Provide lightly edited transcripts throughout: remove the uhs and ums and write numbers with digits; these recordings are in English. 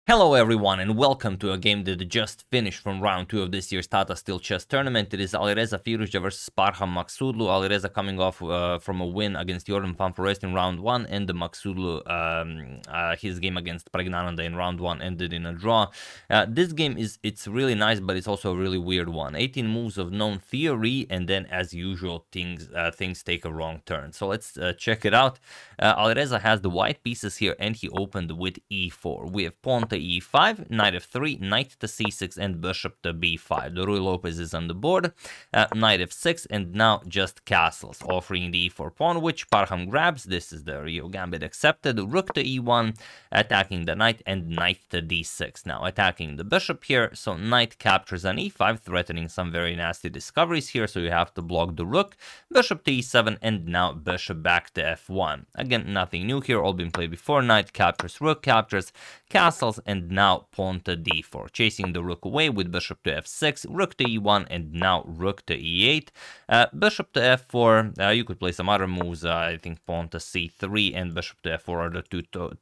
Hello everyone and welcome to a game that just finished from round 2 of this year's Tata Steel Chess Tournament. It is Alireza Firouzja versus Parham Maghsoodloo. Alireza coming off from a win against Jordan Van Foreest in round 1, and the Maghsoodloo, his game against Praggnanandhaa in round 1 ended in a draw. This game it's really nice, but it's also a really weird one. 18 moves of known theory, and then as usual things take a wrong turn. So let's check it out. Alireza has the white pieces here, and he opened with e4. We have pawn to e5, knight f3, knight to c6, and bishop to b5. The Ruy Lopez is on the board, knight f6, and now just castles, offering the e4 pawn, which Parham grabs. This is the Rio Gambit accepted. Rook to e1, attacking the knight, and knight to d6. Now attacking the bishop here, so knight captures on e5, threatening some very nasty discoveries here, so you have to block the rook. Bishop to e7, and now bishop back to f1. Again, nothing new here, all been played before. Knight captures, rook captures, castles, and now pawn to d4, chasing the rook away with bishop to f6, rook to e1, and now rook to e8, bishop to f4. You could play some other moves. I think pawn to c3 and bishop to f4 are the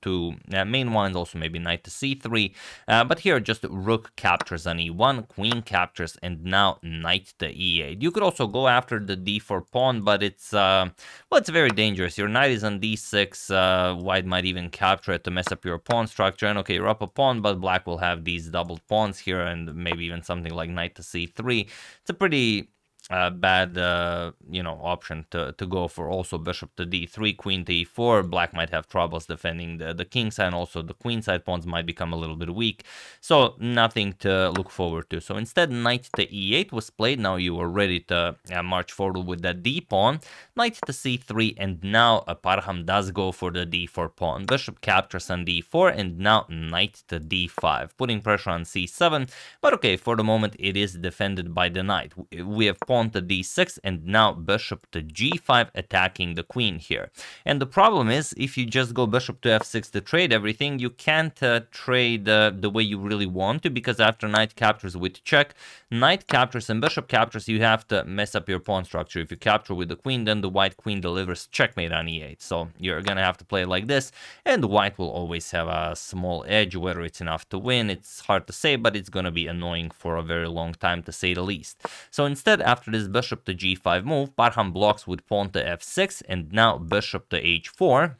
two main ones. Also maybe knight to c3, but here just rook captures on e1, queen captures, and now knight to e8. You could also go after the d4 pawn, but it's it's very dangerous. Your knight is on d6. White might even capture it to mess up your pawn structure. And okay, you're up a pawn, but black will have these doubled pawns here, and maybe even something like knight to c3. It's a pretty bad option to go for. Also bishop to d3, queen to e4. Black might have troubles defending the king side, and also the queen side pawns might become a little bit weak, so nothing to look forward to. So instead, knight to e8 was played. Now you are ready to march forward with that d pawn. Knight to c3, and now Parham does go for the d4 pawn. Bishop captures on d4, and now knight to d5, putting pressure on c7, but okay, for the moment it is defended by the knight. We have pawn to d6, and now bishop to g5, attacking the queen here. And the problem is, if you just go bishop to f6 to trade everything, you can't trade the way you really want to, because after knight captures with check, knight captures and bishop captures, you have to mess up your pawn structure. If you capture with the queen, then the white queen delivers checkmate on e8. So you're gonna have to play it like this, and white will always have a small edge. Whether it's enough to win, it's hard to say, but it's gonna be annoying for a very long time, to say the least. So instead, after this bishop to g5 move, Parham blocks with pawn to f6, and now bishop to h4.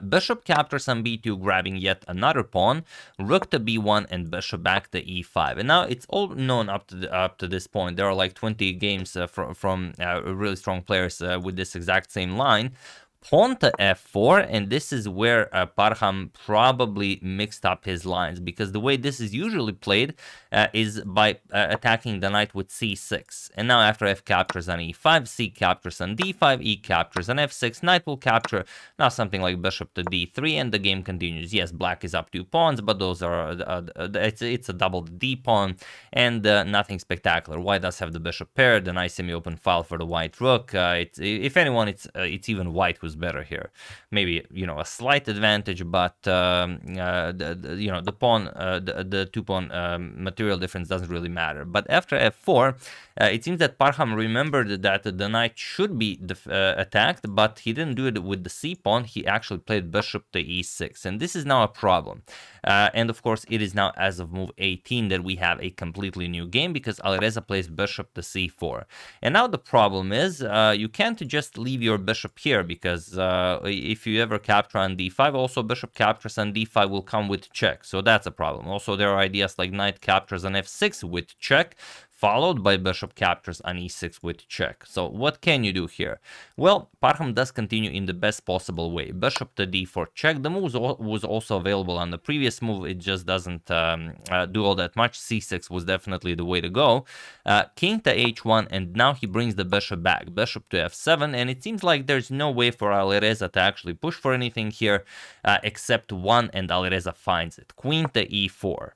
Bishop captures on b2, grabbing yet another pawn, rook to b1, and bishop back to e5. And now it's all known up to this point. There are like 20 games from really strong players with this exact same line. Pawn to f4, and this is where Parham probably mixed up his lines, because the way this is usually played is by attacking the knight with c6. And now after f captures on e5, c captures on d5, e captures on f6, knight will capture, now something like bishop to d3, and the game continues. Yes, black is up 2 pawns, but those are, it's a double d pawn, and nothing spectacular. White does have the bishop paired, a nice semi-open file for the white rook. If anyone, it's even white who's better here. Maybe a slight advantage, but the pawn, the 2 pawn material difference doesn't really matter. But after f4, it seems that Parham remembered that the knight should be attacked, but he didn't do it with the c pawn. He actually played bishop to e6, and this is now a problem. And of course, it is now, as of move 18, that we have a completely new game, because Alireza plays bishop to c4. And now the problem is, you can't just leave your bishop here, because if you ever capture on d5, also bishop captures on d5 will come with check, so that's a problem. Also, there are ideas like knight captures on f6 with check, followed by bishop captures on e6 with check. So what can you do here? Well, Parham does continue in the best possible way. Bishop to d4 check. The move was also available on the previous move. It just doesn't do all that much. c6 was definitely the way to go. King to h1, and now he brings the bishop back. Bishop to f7, and it seems like there's no way for Alireza to actually push for anything here except one, and Alireza finds it. Queen to e4.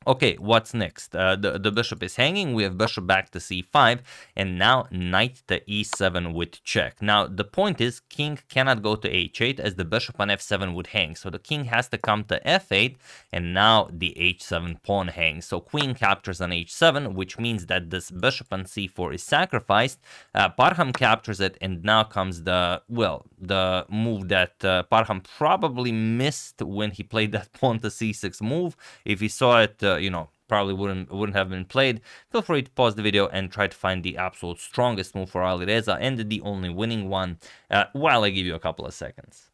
Okay, what's next? The bishop is hanging, we have bishop back to c5, and now knight to e7 with check. Now, the point is, king cannot go to h8 as the bishop on f7 would hang, so the king has to come to f8, and now the h7 pawn hangs. So queen captures on h7, which means that this bishop on c4 is sacrificed. Parham captures it, and now comes the move that Parham probably missed when he played that pawn to c6 move. If he saw it, probably wouldn't have been played. Feel free to pause the video and try to find the absolute strongest move for Alireza and the only winning one while I give you a couple of seconds.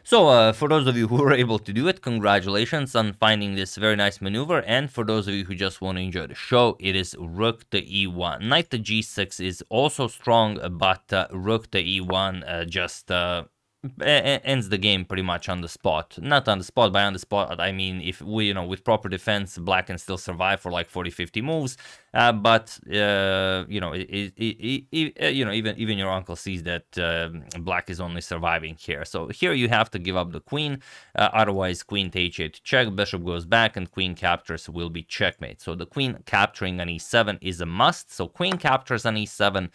So, for those of you who were able to do it, congratulations on finding this very nice maneuver. And for those of you who just want to enjoy the show, it is rook to e1. Knight to g6 is also strong, but rook to e1 just ends the game pretty much on the spot. Not on the spot, but on the spot, I mean, if we, with proper defense, black can still survive for like 40-50 moves. But even your uncle sees that black is only surviving here. So here you have to give up the queen, otherwise queen to h8 check, bishop goes back, and queen captures will be checkmate. So the queen capturing on e7 is a must. So queen captures on e7,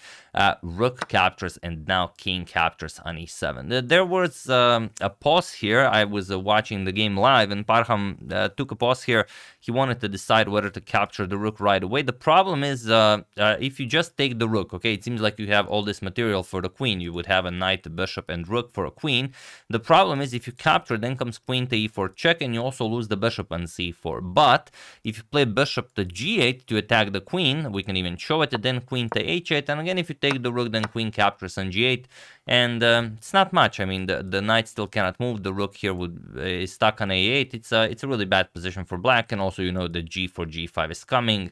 rook captures, and now king captures on e7. There was a pause here. I was watching the game live, and Parham took a pause here. He wanted to decide whether to capture the rook right away. The problem is, if you just take the rook, okay, it seems like you have all this material for the queen. You would have a knight, a bishop, and rook for a queen. The problem is, if you capture, then comes queen to e4 check, and you also lose the bishop on c4. But if you play bishop to g8 to attack the queen, we can even show it, then queen to h8, and again, if you take the rook, then queen captures on g8, and it's not much. I mean, the knight still cannot move. The rook here is stuck on a8. It's a really bad position for black, and also, the g4, g5 is coming.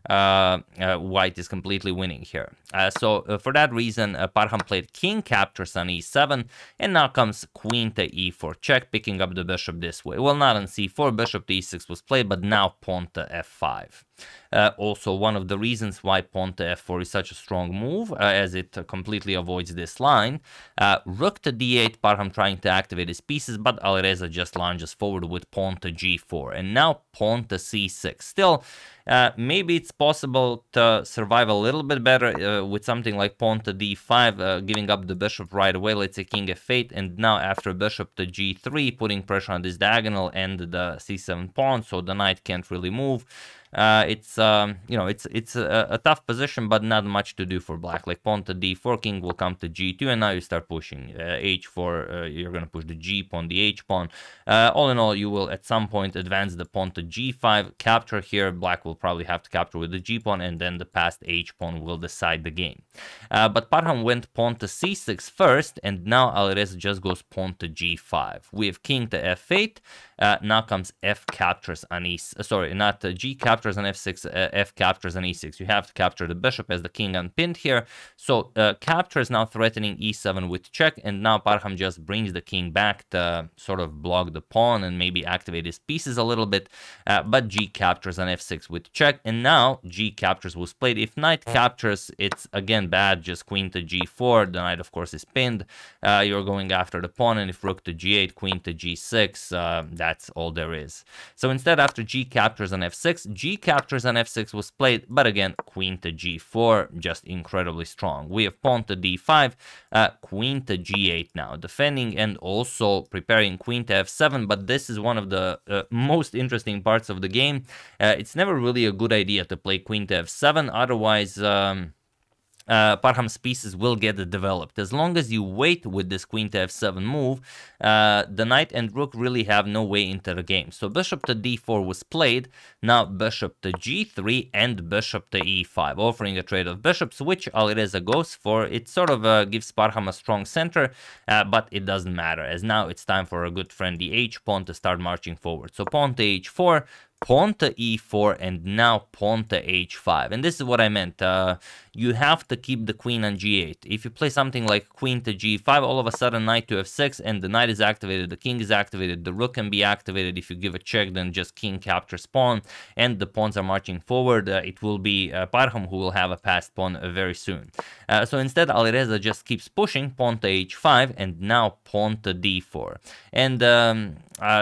White is completely winning here. So for that reason, Parham played king captures on e7, and now comes queen to e4 check, picking up the bishop this way. Well, not on c4, bishop to e6 was played, but now pawn to f5. Also, one of the reasons why pawn to f4 is such a strong move, as it completely avoids this line. Rook to d8, Parham trying to activate his pieces, but Alireza just lunges forward with pawn to g4, and now pawn to c6. Still, maybe it's possible to survive a little bit better with something like pawn to d5, giving up the bishop right away. Let's say king f8, and now after bishop to g3, putting pressure on this diagonal and the c7 pawn, so the knight can't really move. It's a tough position, but not much to do for black. Like pawn to d4, king will come to g2, and now you start pushing h4. You're gonna push the g pawn, the h pawn. All in all, you will at some point advance the pawn to g5, capture here. Black will probably have to capture with the g pawn, and then the passed h pawn will decide the game. But Parham went pawn to c6 first, and now Alireza just goes pawn to g5. We have king to f8. Now comes f captures on g captures on f6, f captures on e6. You have to capture the bishop as the king unpinned here. So capture is now threatening e7 with check, and now Parham just brings the king back to sort of block the pawn and maybe activate his pieces a little bit. But g captures on f6 with check, and now g captures was played. If knight captures, it's again bad, just queen to g4. The knight, of course, is pinned. You're going after the pawn, and if rook to g8, queen to g6, that's all there is. So instead, after g captures on f6, g captures on f6 was played, but again, queen to g4, just incredibly strong. We have pawn to d5, queen to g8 now, defending and also preparing queen to f7, but this is one of the most interesting parts of the game. It's never really a good idea to play queen to f7, otherwise Parham's pieces will get developed. As long as you wait with this queen to f7 move, the knight and rook really have no way into the game. So bishop to d4 was played, now bishop to g3 and bishop to e5, offering a trade of bishops, which Alireza goes for. It sort of gives Parham a strong center, but it doesn't matter, as now it's time for a good friend the h-pawn to start marching forward. So pawn to h4, pawn to e4, and now pawn to h5. And this is what I meant. You have to keep the queen on g8. If you play something like queen to g5, all of a sudden knight to f6, and the knight is activated, the king is activated, the rook can be activated. If you give a check, then just king captures pawn, and the pawns are marching forward. It will be Parham who will have a passed pawn very soon. So instead, Alireza just keeps pushing, pawn to h5, and now pawn to d4. And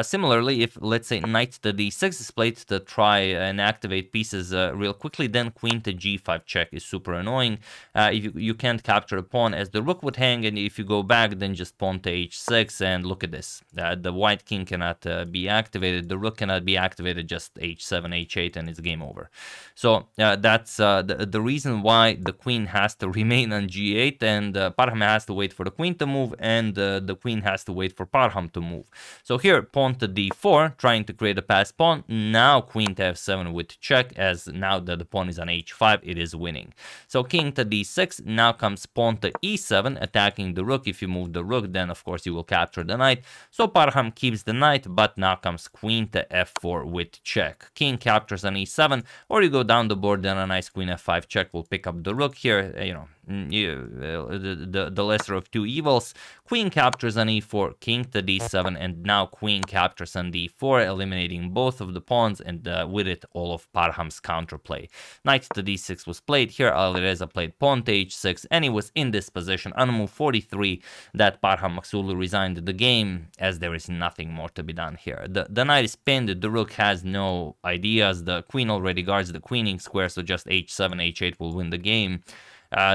similarly, if let's say knight to d6 is played to try and activate pieces real quickly, then queen to g5 check is super annoying. If you can't capture a pawn as the rook would hang, and if you go back, then just pawn to h6, and look at this. The white king cannot be activated, the rook cannot be activated, just h7, h8, and it's game over. So that's the reason why the queen has to remain on g8, and Parham has to wait for the queen to move, and the queen has to wait for Parham to move. So here, pawn to d4, trying to create a passed pawn. Now queen to f7 with check, as now that the pawn is on h5, it is winning. So king to d6, now comes pawn to e7, attacking the rook. If you move the rook, then of course you will capture the knight. So Parham keeps the knight, but now comes queen to f4 with check. King captures on e7, or you go down the board, then a nice queen f5 check will pick up the rook here, you know, the lesser of two evils. Queen captures on e4, king to d7, and now queen captures on d4, eliminating both of the pawns, and with it all of Parham's counterplay. Knight to d6 was played. Here Alireza played pawn to h6, and he was in this position on move 43 that Parham Maghsoodloo resigned the game, as there is nothing more to be done here. The knight is pinned, the rook has no ideas, the queen already guards the queening square, so just h7, h8 will win the game.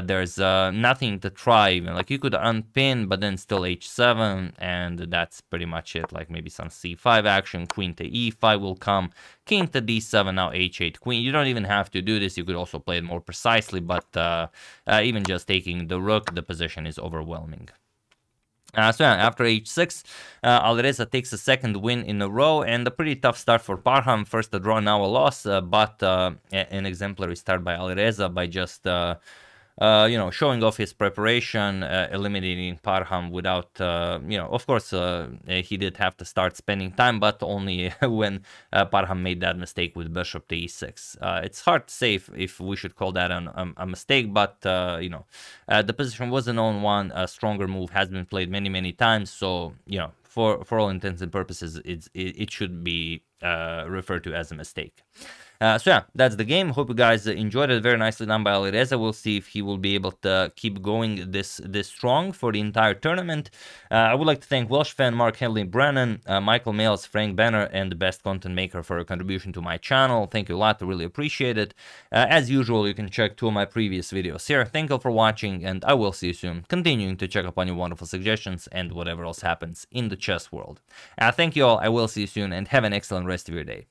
There's nothing to try, even like you could unpin, but then still h7, and that's pretty much it. Like maybe some c5 action, queen to e5 will come, king to d7, now h8 queen. You don't even have to do this, you could also play it more precisely, but even just taking the rook, the position is overwhelming. So yeah, after h6, Alireza takes a second win in a row, and a pretty tough start for Parham. First a draw, now a loss, but an exemplary start by Alireza by just you know, showing off his preparation, eliminating Parham without, you know, of course, he did have to start spending time, but only when Parham made that mistake with bishop to e6. It's hard to say if we should call that a mistake, but, you know, the position was a known one. A stronger move has been played many times, so, you know, for all intents and purposes, it should be referred to as a mistake. So yeah, that's the game. Hope you guys enjoyed it. Very nicely done by Alireza. We'll see if he will be able to keep going this strong for the entire tournament. I would like to thank Welsh fan Mark Henley Brennan, Michael Males, Frank Banner, and the Best Content Maker for a contribution to my channel. Thank you a lot. I really appreciate it. As usual, you can check 2 of my previous videos here. Thank you all for watching, and I will see you soon, continuing to check up on your wonderful suggestions and whatever else happens in the chess world. Thank you all. I will see you soon, and have an excellent rest of your day.